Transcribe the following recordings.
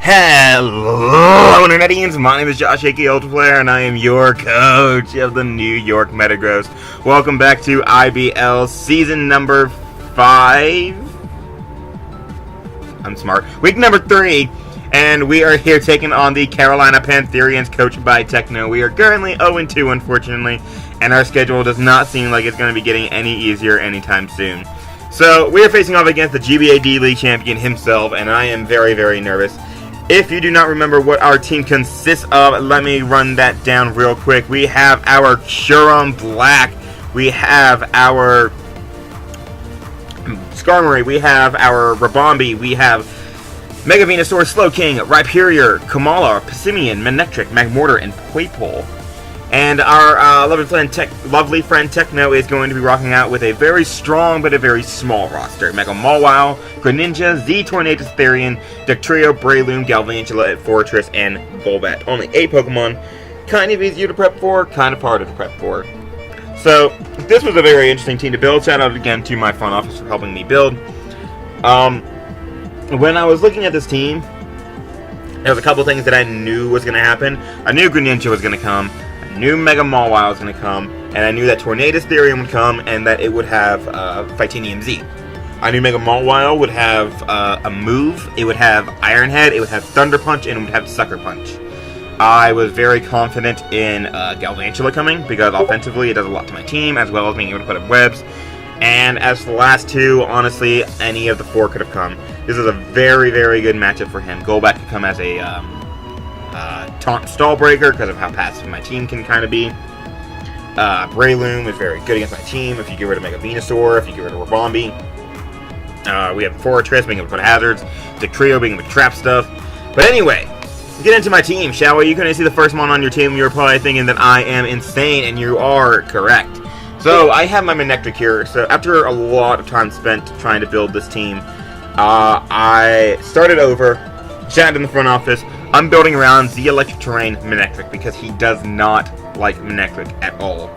Hello, Internetians! My name is Josh, aka ultraplayer, and I am your coach of the New York Metagross. Welcome back to IBL season number 5. I'm smart. Week number 3, and we are here taking on the Carolina Pantherians, coached by Techno. We are currently 0-2, unfortunately, and our schedule does not seem like it's going to be getting any easier anytime soon. So, we are facing off against the GBA League champion himself, and I am very, very nervous. If you do not remember what our team consists of, let me run that down real quick. We have our Shurum Black, we have our Skarmory, we have our Rabombi, we have Mega Venusaur, Slowking, Rhyperior, Kamala, Pissimian, Manectric, Magmortar, and Poipole. And our lovely friend Techno is going to be rocking out with a very strong but a very small roster. Mega Mawile, Greninja, Z Tornadus Therian, Dugtrio, Breloom, Galvantula, Fortress, and Golbat. Only 8 Pokemon. Kind of easier to prep for, kind of harder to prep for. So, this was a very interesting team to build. Shout out again to my front office for helping me build. When I was looking at this team, there was a couple things that I knew was going to happen. I knew Greninja was going to come. I knew Mega Mawile was going to come, and I knew that Tornadus Therian would come, and that it would have Fightinium Z. I knew Mega Mawile would have a move, it would have Iron Head, it would have Thunder Punch, and it would have Sucker Punch. I was very confident in Galvantula coming, because offensively it does a lot to my team, as well as being able to put up webs. And as for the last two, honestly, any of the 4 could have come. This is a very, very good matchup for him. Golbat could come as a taunt stall breaker because of how passive my team can kind of be. Breloom is very good against my team if you get rid of Mega Venusaur, if you get rid of Rabombi. We have Fortress being able to put hazards, Dugtrio being able to trap stuff. But anyway, let's get into my team, shall we? You couldn't see the first one on your team, you were probably thinking that I am insane, and you are correct. So, I have my Manectric here, so after a lot of time spent trying to build this team, I started over, chatted in the front office. I'm building around the Electric Terrain Manectric because he does not like Manectric at all.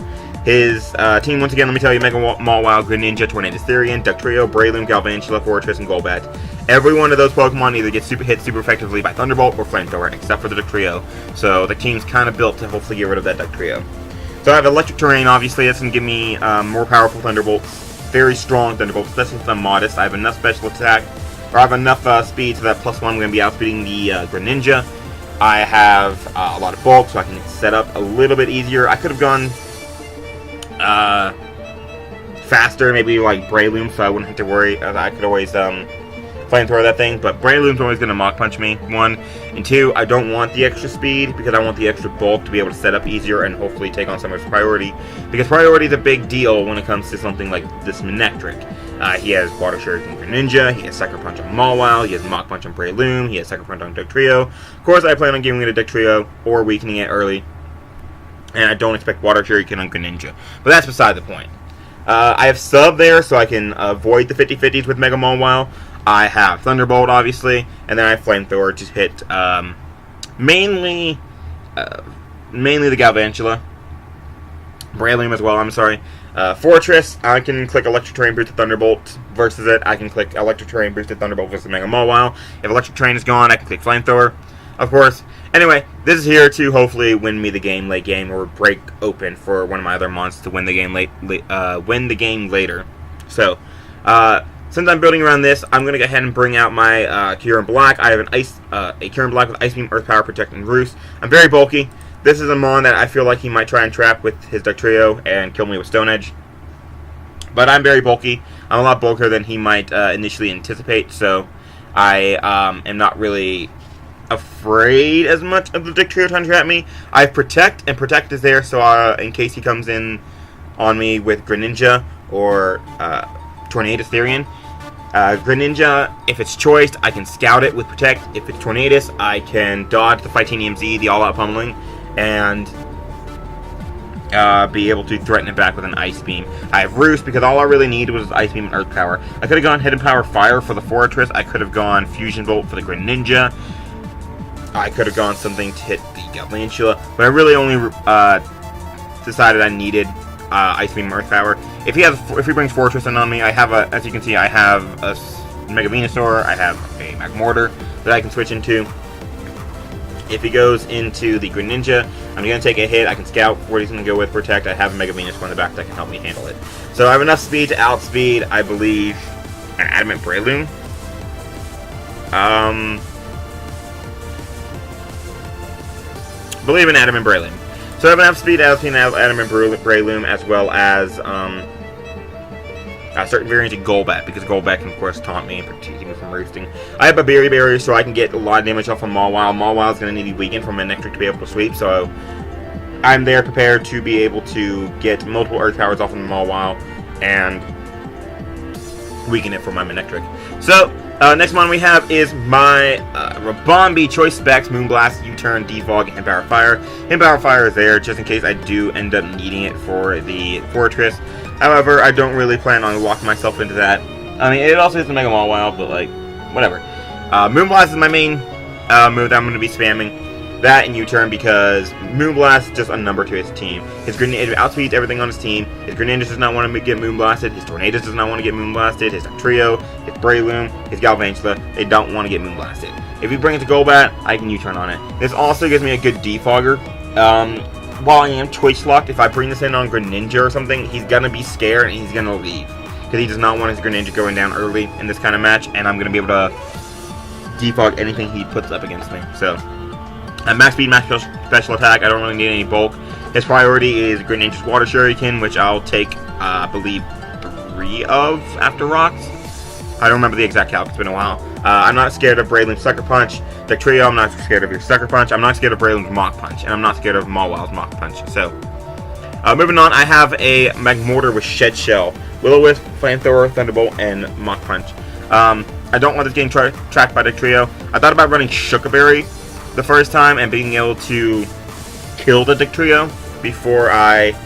His team, once again, let me tell you, Mega Mawile, Greninja, Tornadus Therian, Dugtrio, Breloom, Galvantula, Fortress, and Golbat. Every one of those Pokemon either gets hit super effectively by Thunderbolt or Flamethrower, except for the Dugtrio. So the team's kind of built to hopefully get rid of that Dugtrio. So I have Electric Terrain, obviously. That's going to give me more powerful Thunderbolts. Very strong Thunderbolts, especially since I'm modest. I have enough special attack, or I have enough speed so that +1 I'm going to be outspeeding the Greninja. I have a lot of bulk, so I can set up a little bit easier. I could have gone faster, maybe like Breloom, so I wouldn't have to worry. I could always flamethrower that thing, but Breloom's always going to Mach Punch me, 1. And 2, I don't want the extra speed, because I want the extra bulk to be able to set up easier and hopefully take on some of his priority. Because priority is a big deal when it comes to something like this Manectric. He has Water Shuriken Greninja, he has Sucker Punch on Mawile, he has Mach Punch on Breloom, he has Sucker Punch on Dugtrio. Of course, I plan on giving it a Dugtrio or weakening it early. And I don't expect Water Shuriken on Greninja. But that's beside the point. I have Sub there, so I can avoid the 50-50s with Mega Mawile. I have Thunderbolt, obviously, and then I have Flamethrower to hit mainly the Galvantula. Breloom as well, I'm sorry. Fortress, I can click Electric Terrain Boosted Thunderbolt versus it. I can click Electric Terrain Boosted Thunderbolt versus Mega Mawile. If Electric Terrain is gone, I can click Flamethrower, of course. Anyway, this is here to hopefully win me the game late game, or break open for one of my other monsters to win the game win the game later. So, since I'm building around this, I'm going to go ahead and bring out my Kyurem Black. I have a Kyurem Black with Ice Beam, Earth Power, Protect, and Roost. I'm very bulky. This is a mon that I feel like he might try and trap with his Dugtrio and kill me with Stone Edge. But I'm very bulky. I'm a lot bulkier than he might initially anticipate, so I am not really afraid as much of the Dugtrio trying to trap me. I have Protect, and Protect is there, so in case he comes in on me with Greninja or Tornadus Therian. Greninja, if it's choiced, I can scout it with Protect. If it's Tornadus, I can dodge the Fightinium Z, the all-out pummeling, and be able to threaten it back with an Ice Beam. I have Roost because all I really need was Ice Beam and Earth Power. I could have gone Hidden Power Fire for the Fortress. I could have gone Fusion Bolt for the Greninja. I could have gone something to hit the Galvantula, but I really only decided I needed Ice Beam, Earth Power. If he brings Fortress in on me, I have as you can see, I have a Mega Venusaur, I have a Magmortar that I can switch into. If he goes into the Greninja, I'm going to take a hit. I can scout what he's going to go with, protect. I have a Mega Venusaur in the back that can help me handle it. So I have enough speed to outspeed, I believe, an Adamant Breloom. Believe in Adamant Breloom. So I have enough speed to outspeed Adamant Breloom, as well as certain variants of Golbat, because Golbat can, of course, taunt me and protect me from roosting. I have a Berry Barrier, so I can get a lot of damage off of Mawile. Mawile is going to need to be weakened from Manectric to be able to sweep, so I'm there prepared to be able to get multiple Earth Powers off of Mawile and weaken it for my Manectric. So, next one we have is my Rabombi Choice Specs, Moonblast, U-Turn, Defog, and Power Fire. And Power Fire is there just in case I do end up needing it for the Fortress. However, I don't really plan on locking myself into that. I mean, it also is a Mega Mawile, but like, whatever. Moonblast is my main move that I'm going to be spamming. That and U-Turn, because Moonblast is just a number to his team. His Greninja outspeeds everything on his team. His Greninja does not want to get Moonblasted. His Tornadus does not want to get Moonblasted. His Trio, his Breloom, his Galvantula, they don't want to get Moonblasted. If he brings a Golbat, I can U-Turn on it. This also gives me a good defogger. While I am choice locked, if I bring this in on Greninja or something, he's going to be scared and he's going to leave. Because he does not want his Greninja going down early in this kind of match, and I'm going to be able to defog anything he puts up against me. So, max speed, max special attack, I don't really need any bulk. His priority is Greninja's Water Shuriken, which I'll take, I believe, 3 of after Rocks. I don't remember the exact count, it's been a while. I'm not scared of Breloom's Sucker Punch. The Trio, I'm not scared of your Sucker Punch. I'm not scared of Breloom's Mach Punch. And I'm not scared of Mawile's Mach Punch. So, moving on, I have a Magmortar with Shed Shell, Will-O-Wisp, Flamethrower, Thunderbolt, and Mach Punch. I don't want this getting tracked by the Trio. I thought about running Shukaberry the first time and being able to kill the Trio before I...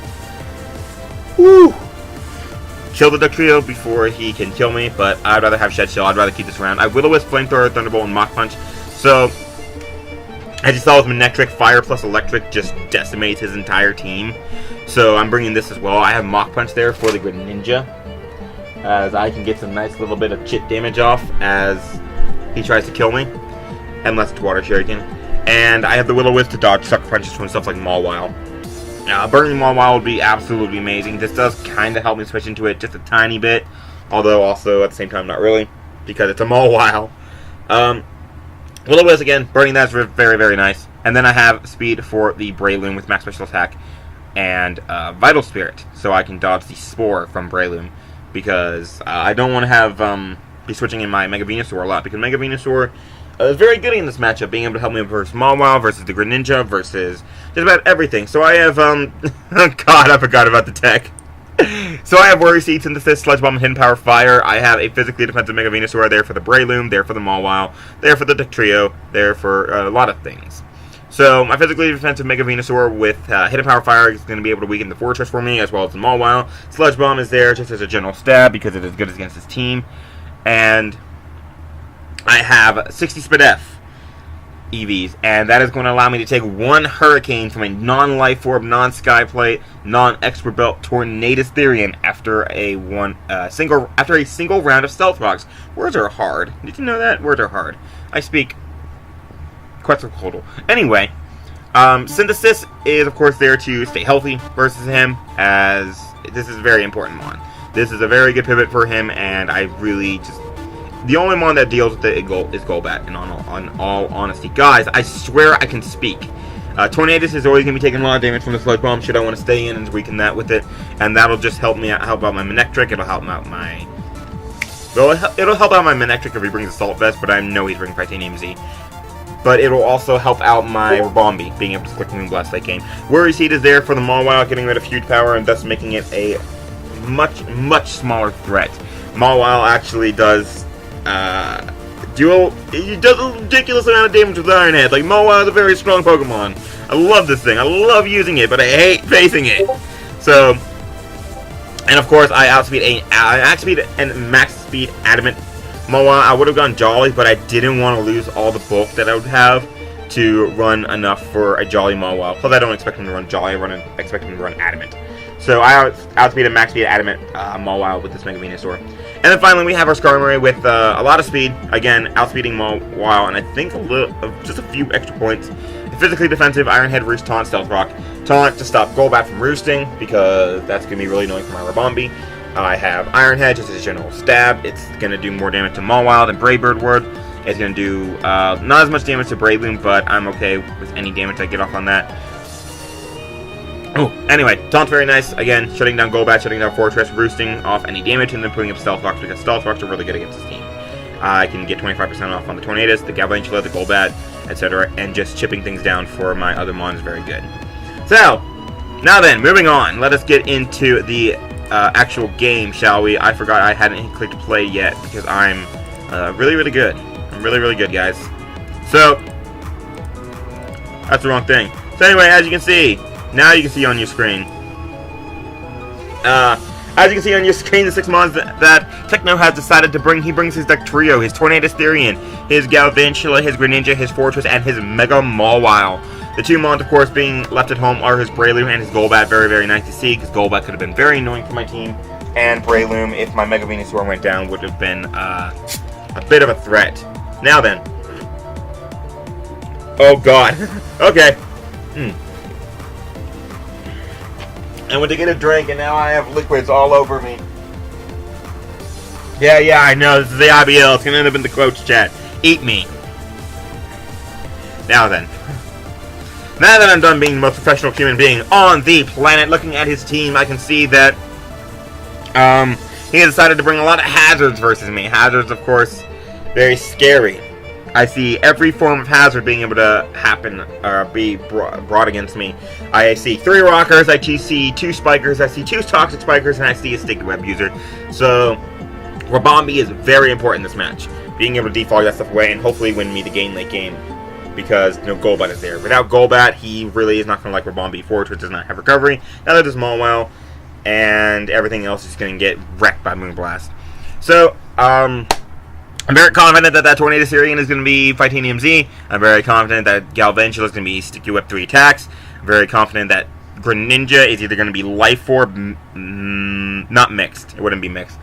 kill the Trio before he can kill me, but I'd rather have Shed Shell. I'd rather keep this around. I have Will-O-Wisp, Flamethrower, Thunderbolt, and Mach Punch. So, as you saw with Manectric, Fire plus Electric just decimates his entire team. So, I'm bringing this as well. I have Mach Punch there for the Greninja, as I can get some nice little bit of chip damage off as he tries to kill me, unless it's Water Shuriken. And I have the Will-O-Wisp to dodge Sucker Punches from stuff like Mawile. Burning Mawile would be absolutely amazing. This does kind of help me switch into it just a tiny bit, although also at the same time not really, because it's a Mawile. Will-O-Wisp, again, burning that is very, very nice. And then I have speed for the Breloom with max special attack and Vital Spirit, so I can dodge the Spore from Breloom, because I don't want to have be switching in my Mega Venusaur a lot, because Mega Venusaur is very good in this matchup, being able to help me versus Mawile, versus the Greninja, versus just about everything. So I have, God, I forgot about the tech. So I have Worry Seed, Synthesis, Sludge Bomb, and Hidden Power Fire. I have a physically defensive Mega Venusaur there for the Breloom, there for the Mawile, there for the Trio, there for a lot of things. So my physically defensive Mega Venusaur with Hidden Power Fire is going to be able to weaken the Fortress for me, as well as the Mawile. Sludge Bomb is there just as a general stab, because it is good against his team. And I have 60 Spadef EVs, and that is going to allow me to take 1 Hurricane from a non-Life Orb, non-Skyplate, non-Expert Belt Tornadus Therian after a single round of Stealth Rocks. Words are hard. Did you know that? Words are hard. I speak Quetzalcoatl. Anyway, Synthesis is of course there to stay healthy versus him, as this is a very important one. This is a very good pivot for him, and I really just... The only one that deals with it is Golbat, and on all honesty. Guys, I swear I can speak. Tornadus is always going to be taking a lot of damage from the Sludge Bomb, should I want to stay in and weaken that with it. And that'll just help me out, help out my Manectric, it'll help out my... Well, it'll help out my Manectric if he brings Assault Vest, but I know he's bringing Titanium Z. But it'll also help out my Rabombi, being able to click Moonblast late game. Worry Seed is there for the Mawile, getting rid of Huge Power, and thus making it a much, much smaller threat. Mawile actually does... He does a ridiculous amount of damage with Iron Head. Like, Mawile is a very strong Pokemon. I love this thing. I love using it, but I hate facing it. So, and of course, I outspeed and max speed Adamant Mawile. I would have gone Jolly, but I didn't want to lose all the bulk that I would have to run enough for a Jolly Mawile. Plus, I don't expect him to run Jolly, expect him to run Adamant. So I outspeed a max speed Adamant Mawile with this Mega Venusaur. And then finally, we have our Skarmory with a lot of speed. Again, outspeeding Mawile, and I think just a few extra points. Physically defensive, Iron Head, Roost, Taunt, Stealth Rock. Taunt to stop Golbat from roosting, because that's going to be really annoying for my Rabombi. I have Iron Head just as a general stab. It's going to do more damage to Mawile than Brave Bird would. It's going to do not as much damage to Breloom, but I'm okay with any damage I get off on that. Oh, anyway, Taunt's very nice. Again, shutting down Golbat, shutting down Fortress, roosting off any damage, and then putting up Stealth Rocks, because Stealth Rocks are really good against this team. I can get 25% off on the Tornadus, the Galvantula, the Golbat, etc., and just chipping things down for my other mon is very good. So, now then, moving on. Let us get into the actual game, shall we? I forgot I hadn't clicked play yet, because I'm really, really good. I'm really, really good, guys. So, that's the wrong thing. So anyway, as you can see, now you can see on your screen. As you can see on your screen, the 6 mons that Techno has decided to bring. He brings his deck trio, his Tornadus Therian, his Galvantula, his Greninja, his Fortress, and his Mega Mawile. The 2 mons, of course, being left at home are his Breloom and his Golbat. Very, very nice to see, because Golbat could have been very annoying for my team. And Breloom, if my Mega Venusaur went down, would have been a bit of a threat. Now then. Oh, God. Okay. I went to get a drink, and now I have liquids all over me. Yeah, I know. This is the IBL. It's going to end up in the quotes chat. Eat me. Now then. Now that I'm done being the most professional human being on the planet, looking at his team, I can see that he has decided to bring a lot of hazards versus me. Hazards, of course, very scary. I see every form of hazard being able to happen or be brought against me. I see 3 Rockers, I see 2 Spikers, I see 2 Toxic Spikers, and I see a Sticky Web user. So, Rabombi is very important in this match. Being able to defog that stuff away and hopefully win me the late game. Because, Golbat is there. Without Golbat, he really is not going to like Rabombi. Fortress does not have recovery. Now that does Mawile. And everything else is going to get wrecked by Moonblast. So, I'm very confident that Tornadus Therian is going to be Titanium Z. I'm very confident that Galvantula is going to be Sticky Whip 3 attacks. I'm very confident that Greninja is either going to be Life Orb, not mixed. It wouldn't be mixed.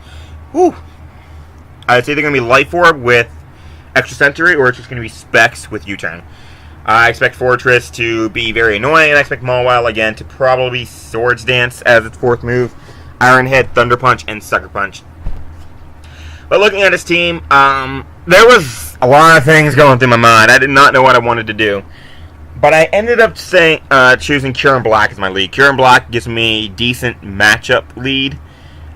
Woo! It's either going to be Life Orb with Extra Sensory, or it's just going to be Specs with U-Turn. I expect Fortress to be very annoying, and I expect Mawile again to probably Swords Dance as its 4th move. Iron Head, Thunder Punch, and Sucker Punch. But looking at his team, there was a lot of things going through my mind. I did not know what I wanted to do. But I ended up choosing Kyurem Black as my lead. Kyurem Black gives me decent matchup lead,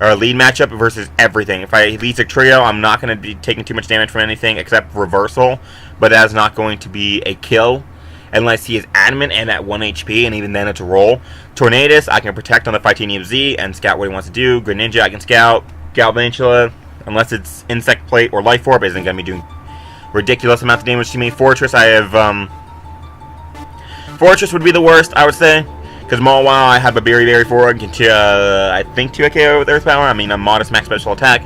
or lead matchup versus everything. If I lead a trio, I'm not going to be taking too much damage from anything except Reversal. But that's not going to be a kill unless he is Adamant and at 1 HP, and even then it's a roll. Tornadus, I can protect on the Titanium Z and scout what he wants to do. Greninja, I can scout. Galvantula, unless it's Insect Plate or Life Orb, isn't going to be doing ridiculous amounts of damage to me. Fortress, I have, Fortress would be the worst, I would say. Because Mawile, I have a Berry for it, I think 2 KO with Earth Power. I mean, a modest max special attack.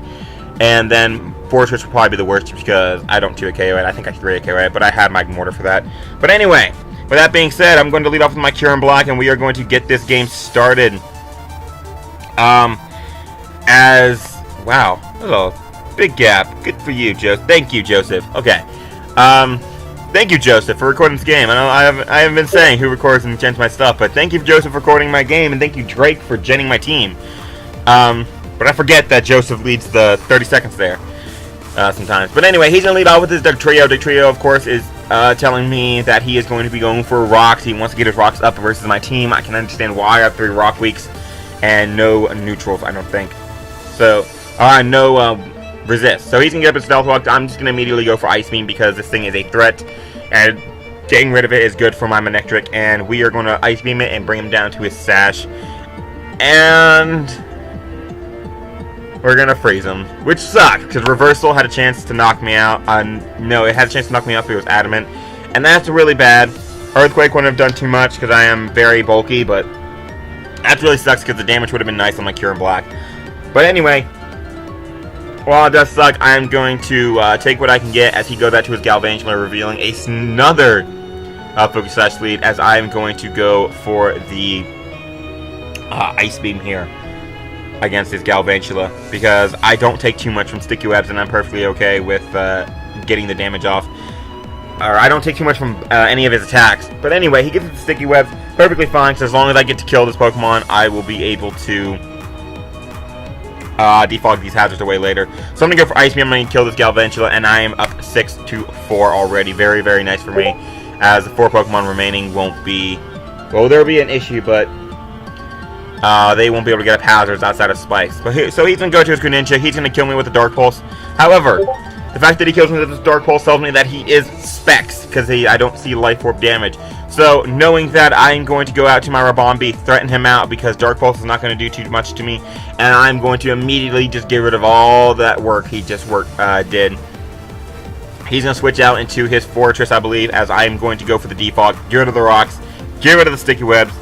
And then Fortress would probably be the worst because I don't 2 KO it. I think I 3 KO it, but I had my Mortar for that. But anyway, with that being said, I'm going to lead off with my Kyurem Black, and we are going to get this game started. Wow, that was a big gap. Good for you, Joseph. Thank you, Joseph. Okay. Thank you, Joseph, for recording this game. I know I haven't been saying who records and gens my stuff, but thank you, Joseph, for recording my game, and thank you, Drake, for genning my team. But I forget that Joseph leads the 30 seconds there sometimes. But anyway, he's going to lead off with his Doug Trio. Doug Trio, of course, is telling me that he is going to be going for rocks. He wants to get his rocks up versus my team. I can understand why. I have 3 rock weeks and no neutrals, I don't think. So, no resist. So he's going to get up his Stealth Rock. I'm just going to immediately go for Ice Beam because this thing is a threat. And getting rid of it is good for my Manectric. And we are going to Ice Beam it and bring him down to his Sash. And we're going to freeze him. Which sucks because Reversal had a chance to knock me out. No, it had a chance to knock me out if it was Adamant. And that's really bad. Earthquake wouldn't have done too much because I am very bulky. But that really sucks because the damage would have been nice on my Kyurem Black. But anyway, while it does suck, I'm going to take what I can get as he goes out to his Galvantula, revealing another focus / lead, as I am going to go for the Ice Beam here against this Galvantula, because I don't take too much from Sticky Webs, and I'm perfectly okay with getting the damage off. Or I don't take too much from any of his attacks. But anyway, he gets the Sticky Webs perfectly fine, so as long as I get to kill this Pokemon, I will be able to defog these hazards away later. So I'm going to go for Ice Beam, I'm going to kill this Galvantula, and I am up 6-4 already. Very, very nice for me, as the 4 Pokemon remaining won't be... Well, there will be an issue, but they won't be able to get up hazards outside of Spikes. But so he's going to go to his Greninja. He's going to kill me with a Dark Pulse. However, the fact that he kills me with this Dark Pulse tells me that he is Specs, because I don't see Life Orb damage. So, knowing that, I'm going to go out to my Rabombi, threaten him out, because Dark Pulse is not going to do too much to me, and I'm going to immediately just get rid of all that work he just did. He's going to switch out into his Fortress, I believe, as I'm going to go for the Defog, get rid of the rocks, get rid of the Sticky Webs,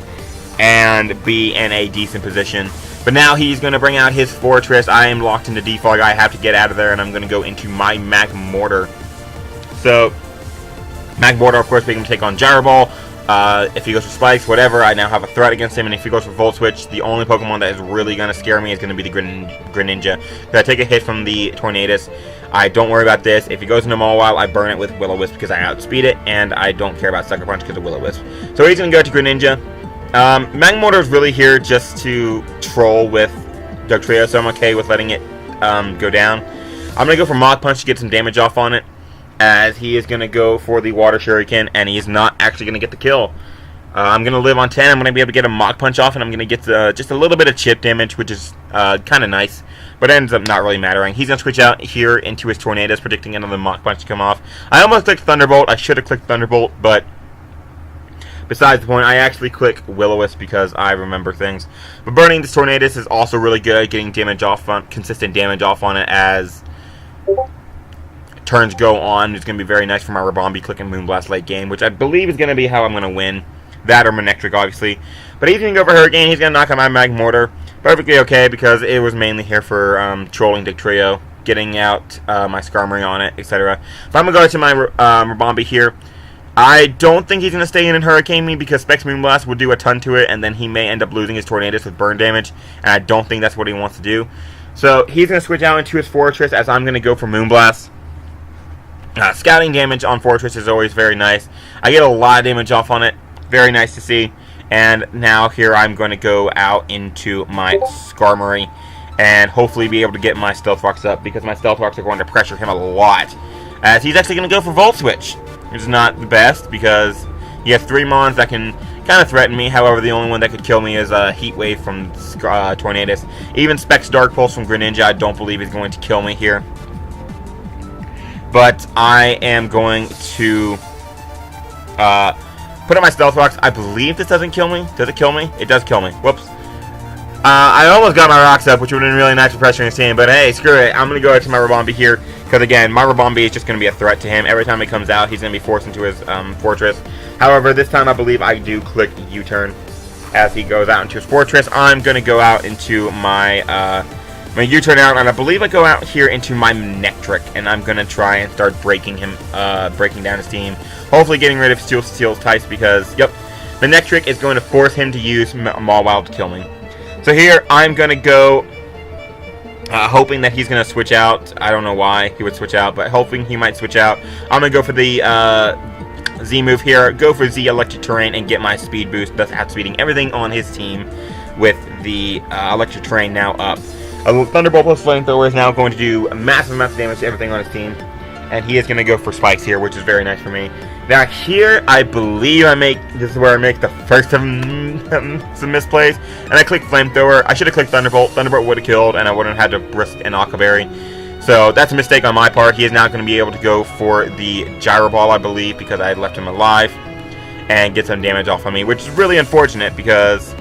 and be in a decent position. But now he's going to bring out his Fortress. I am locked into Defog. I have to get out of there, and I'm going to go into my Magmortar. So, Magmortar, of course, being able to take on Gyro Ball. If he goes for Spikes, whatever, I now have a threat against him. And if he goes for Volt Switch, the only Pokemon that is really going to scare me is going to be the Greninja. If I take a hit from the Tornadus, I don't worry about this. If he goes into Mawile, I burn it with Will-O-Wisp because I outspeed it, and I don't care about Sucker Punch because of Will-O-Wisp. So he's going to go to Greninja. Magmortar is really here just to troll with Dugtrio, so I'm okay with letting it go down. I'm going to go for Mach Punch to get some damage off on it, as he is going to go for the Water Shuriken, and he is not actually going to get the kill. I'm going to live on 10. I'm going to be able to get a Mach Punch off, and I'm going to get just a little bit of chip damage, which is kind of nice, but ends up not really mattering. He's going to switch out here into his Tornadus, predicting another Mach Punch to come off. I almost clicked Thunderbolt. I should have clicked Thunderbolt, but besides the point, I actually click Will-O-Wisp because I remember things. But burning this Tornadus is also really good at getting damage off on, consistent damage off on it as turns go on. It's going to be very nice for my Rabombi clicking Moonblast late game, which I believe is going to be how I'm going to win. That or Manectric, obviously. But he's going to go for Hurricane. He's going to knock out my Magmortar. Perfectly okay, because it was mainly here for trolling Dugtrio, getting out my Skarmory on it, etc. But I'm going to go to my Rabombi here. I don't think he's going to stay in and Hurricane me, because Specs Moonblast will do a ton to it, and then he may end up losing his Tornadus with burn damage, and I don't think that's what he wants to do. So he's going to switch out into his Fortress, as I'm going to go for Moonblast. Scouting damage on Fortress is always very nice. I get a lot of damage off on it. Very nice to see. And now here I'm going to go out into my Skarmory and hopefully be able to get my Stealth Rocks up, because my Stealth Rocks are going to pressure him a lot, as he's actually going to go for Volt Switch, which is not the best because he has 3 Mons that can kind of threaten me. However, the only one that could kill me is a Heat Wave from Tornadus. Even Specs Dark Pulse from Greninja I don't believe is going to kill me here. But I am going to put on my Stealth Rocks. I believe this doesn't kill me. Does it kill me? It does kill me. Whoops. I almost got my Rocks up, which would have been really nice for pressuring his team. But hey, screw it. I'm going to go to my Rabombi here. Because again, my Rabombi is just going to be a threat to him. Every time he comes out, he's going to be forced into his Fortress. However, this time I believe I do click U-turn as he goes out into his Fortress. I'm going to go out into my U-turn out, and I believe I go out here into my Manectric, and I'm going to try and start breaking him, breaking down his team. Hopefully getting rid of Steel's types, because, yep, Manectric is going to force him to use Mawile to kill me. So here, I'm going to go, hoping that he's going to switch out. I don't know why he would switch out, but hoping he might switch out. I'm going to go for the Z move here, go for Z Electric Terrain, and get my speed boost, thus outspeeding everything on his team with the Electric Terrain now up. Thunderbolt plus Flamethrower is now going to do a massive amount of damage to everything on his team. And he is going to go for Spikes here, which is very nice for me. Now here, I believe this is where I make the first of some misplays. And I click Flamethrower. I should have clicked Thunderbolt. Thunderbolt would have killed, and I wouldn't have had to risk an Aqua Berry. So that's a mistake on my part. He is now going to be able to go for the Gyro Ball, I believe, because I had left him alive. And get some damage off of me, which is really unfortunate, because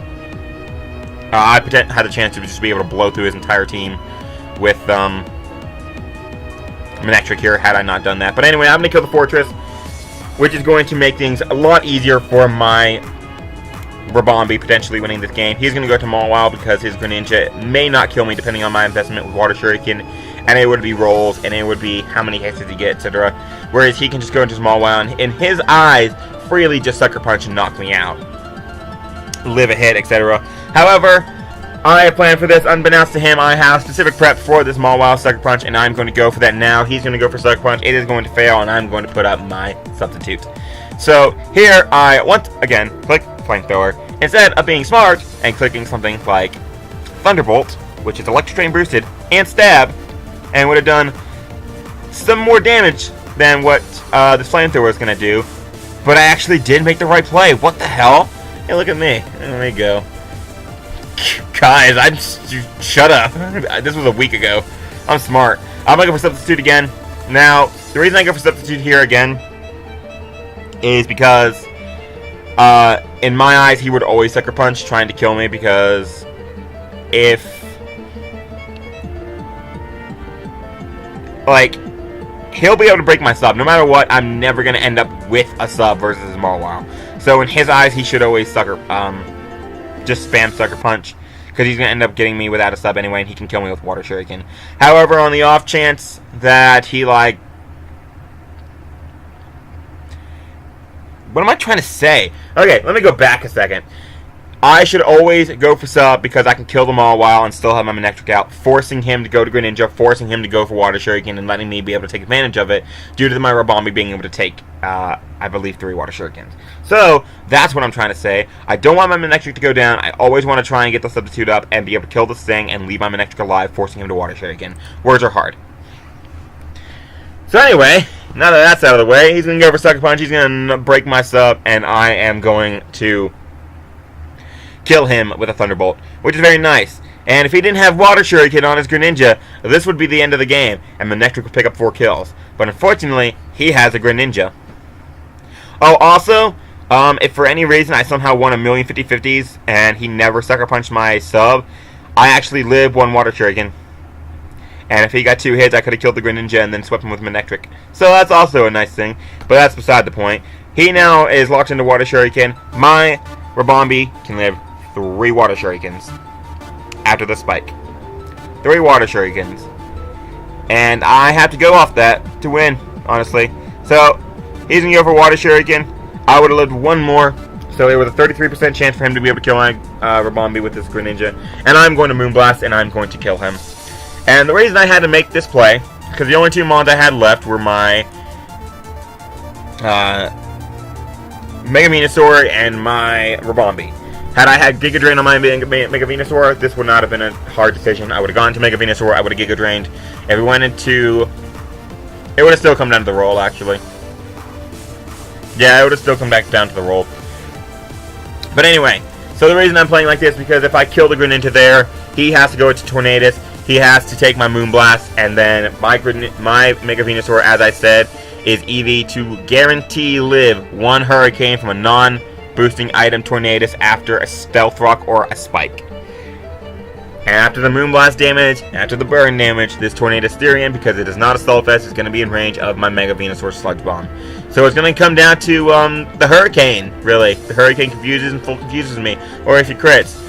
I had the chance to just be able to blow through his entire team with Manectric here, had I not done that. But anyway, I'm going to kill the Fortress, which is going to make things a lot easier for my Rabombi potentially winning this game. He's going to go to Mawile because his Greninja may not kill me depending on my investment with Water Shuriken, and it would be rolls, and it would be how many hits does he get, etc. Whereas he can just go into his Mawile, and in his eyes, freely just Sucker Punch and knock me out. Live a hit, etc. However, I planned for this. Unbeknownst to him, I have specific prep for this Mawile Sucker Punch, and I'm going to go for that now. He's going to go for Sucker Punch. It is going to fail, and I'm going to put up my substitute. So here, I once again click Flamethrower instead of being smart and clicking something like Thunderbolt, which is Electric Train boosted, and Stab, and would have done some more damage than what this Flamethrower is going to do. But I actually did make the right play. What the hell? Hey, look at me. There we go. Guys, shut up. This was a week ago. I'm smart. I'm going to go for Substitute again. Now, the reason I go for Substitute here again is because, in my eyes, he would always Sucker Punch trying to kill me, because if, like, he'll be able to break my sub. No matter what, I'm never going to end up with a sub versus Mawile. So in his eyes, he should always just spam Sucker Punch, because he's going to end up getting me without a sub anyway, and he can kill me with Water Shuriken. However, on the off chance that he, like... What am I trying to say? Okay, let me go back a second. I should always go for sub, because I can kill them all while and still have my Manectric out, forcing him to go to Greninja, forcing him to go for Water Shuriken, and letting me be able to take advantage of it, due to my Rabombi being able to take, I believe, 3 Water Shurikens. So, that's what I'm trying to say. I don't want my Manectric to go down. I always want to try and get the substitute up and be able to kill this thing and leave my Manectric alive, forcing him to Water Shuriken. Words are hard. So anyway, now that that's out of the way, he's going to go for Sucker Punch, he's going to break my sub, and I am going to kill him with a Thunderbolt, which is very nice. And if he didn't have Water Shuriken on his Greninja, this would be the end of the game, and Manectric would pick up 4 kills. But unfortunately, he has a Greninja. Oh, also, if for any reason I somehow won a million 50-50s and he never Sucker Punched my sub, I actually live 1 Water Shuriken. And if he got 2 hits, I could have killed the Greninja and then swept him with Manectric. So that's also a nice thing, but that's beside the point. He now is locked into Water Shuriken. My Rabombi can live 3 Water Shurikens after the spike. 3 Water Shurikens. And I have to go off that to win, honestly. So, he's going to go for Water Shuriken. I would have lived 1 more. So there was a 33% chance for him to be able to kill my Rabombi with this Greninja. And I'm going to Moonblast, and I'm going to kill him. And the reason I had to make this play, because the only 2 mons I had left were my Mega Venusaur and my Rabombi. Had I had Giga Drain on my Mega Venusaur, this would not have been a hard decision. I would have gone to Mega Venusaur, I would have Giga Drained. If we went into... It would have still come down to the roll, actually. Yeah, it would have still come back down to the roll. But anyway, so the reason I'm playing like this, because if I kill the Greninja there, he has to go into Tornadus, he has to take my Moonblast, and then my Mega Venusaur, as I said, is EV to guarantee live 1 Hurricane from a non-boosting item Tornadus after a Stealth Rock or a Spike. And after the Moonblast damage, after the burn damage, this Tornadus Therian, because it is not a Slugfest, is going to be in range of my Mega Venusaur Sludge Bomb. So it's going to come down to the Hurricane, really. The Hurricane confuses and full confuses me. Or if he crits.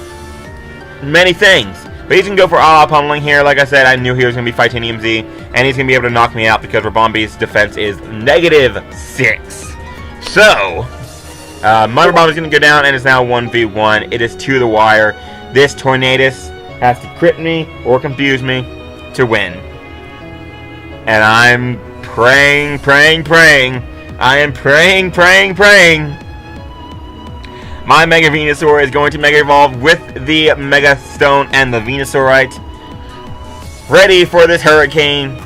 Many things. But he's going to go for all-out pummeling here. Like I said, I knew he was going to be Titanium Z. And he's going to be able to knock me out because Rabombi's defense is -6. So, my Rabombi's going to go down and it's now 1v1. It is to the wire. This Tornadus has to crit me or confuse me to win. And I'm praying. I am praying. My Mega Venusaur is going to Mega Evolve with the Mega Stone and the Venusaurite. Ready for this Hurricane.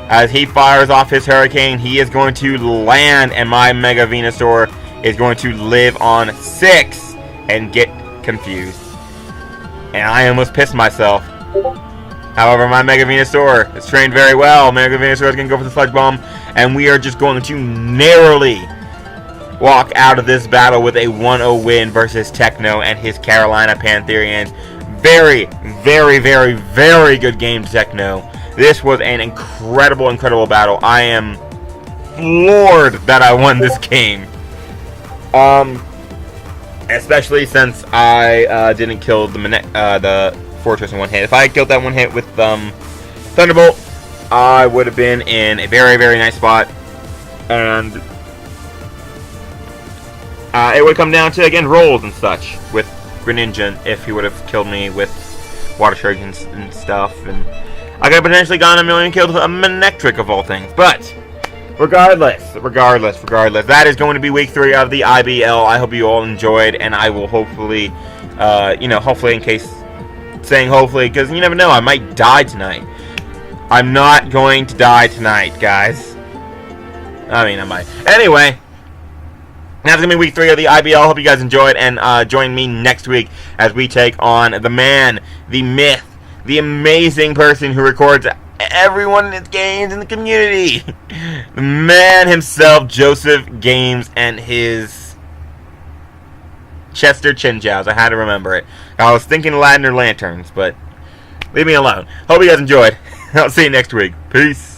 As he fires off his Hurricane, he is going to land, and my Mega Venusaur is going to live on 6 and get confused. And I almost pissed myself. However, my Mega Venusaur is trained very well. Mega Venusaur is going to go for the Sludge Bomb, and we are just going to narrowly walk out of this battle with a 1-0 win versus Techno and his Carolina Pantherians. Very good game, Techno. This was an incredible battle. I am floored that I won this game. Especially since I didn't kill the Fortress in 1 hit. If I had killed that 1 hit with Thunderbolt, I would have been in a very nice spot. And it would come down to, again, rolls and such with Greninja if he would have killed me with Water Shurikens and stuff. And I could have potentially gotten a million kills with a Manectric of all things. But regardless, that is going to be week 3 of the IBL. I hope you all enjoyed, and I will hopefully, hopefully, in case saying hopefully, because you never know, I might die tonight. I'm not going to die tonight, guys. I mean, I might. Anyway, that's going to be week 3 of the IBL. Hope you guys enjoyed, and join me next week as we take on the man, the myth, the amazing person who records everyone in his games in the community. The man himself, JoesephGames, and his Chester Chinchows. I had to remember it. I was thinking Latin or Lanterns, but leave me alone. Hope you guys enjoyed. I'll see you next week. Peace.